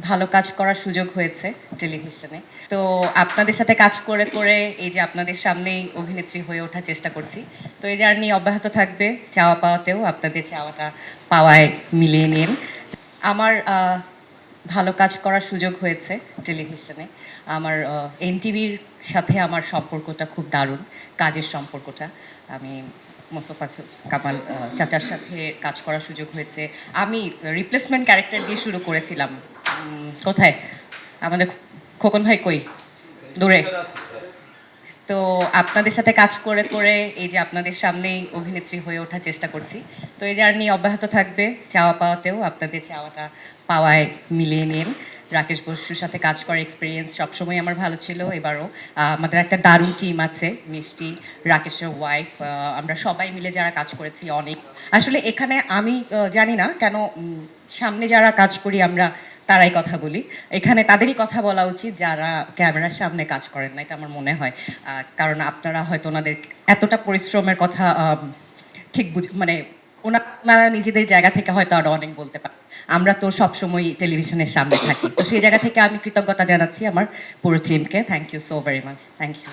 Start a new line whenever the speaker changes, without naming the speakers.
ভালো কাজ করার সুযোগ হয়েছে টেলিভিশনে। তো আপনাদের সাথে কাজ করে করে এই যে আপনাদের সামনেই অভিনেত্রী হয়ে ওঠার চেষ্টা করছি। তো এই জার্নি অব্যাহত থাকবে, চাওয়া পাওয়াতেও আপনাদের চাওয়াটা পাওয়ায় মিলিয়ে নিন। আমার ভালো কাজ করার সুযোগ হয়েছে টেলিভিশনে। আমার এনটিভির সাথে আমার সম্পর্কটা খুব দারুণ, কাজের সম্পর্কটা। আমি মোস্তফা কামাল চাচার সাথে কাজ করার সুযোগ হয়েছে। আমি রিপ্লেসমেন্ট ক্যারেক্টার দিয়ে শুরু করেছিলাম। কোথায় আমাদের খোকন ভাই কই? দূরে। তো আপনাদের সাথে কাজ করে করে এই যে আপনাদের সামনেই অভিনেত্রী হয়ে ওঠার চেষ্টা করছি। তো এই জার্নি অব্যাহত থাকবে, চাওয়া পাওয়াতেও আপনাদের চাওয়াটা পাওয়ায় মিলিয়ে নিন। রাকেশ বসুর সাথে কাজ করার এক্সপিরিয়েন্স সবসময় আমার ভালো ছিল। এবারও আমাদের একটা দারুণ টিম আছে, মিষ্টি, রাকেশের ওয়াইফ, আমরা সবাই মিলে যারা কাজ করেছি অনেক। আসলে এখানে আমি জানি না কেন সামনে যারা কাজ করি আমরা তারাই কথা বলি, এখানে তাদেরই কথা বলা উচিত যারা ক্যামেরার সামনে কাজ করেন না, এটা আমার মনে হয়। কারণ আপনারা হয়তো ওনাদের এতটা পরিশ্রমের কথা ঠিক মানে ওনারা নিজেদের জায়গা থেকে হয়তো আরো অনেক বলতে পারেন। আমরা তো সবসময় টেলিভিশনের সামনে থাকি, তো সেই জায়গা থেকে আমি কৃতজ্ঞতা জানাচ্ছি আমার পুরো টিমকে। Thank you so very much. Thank you.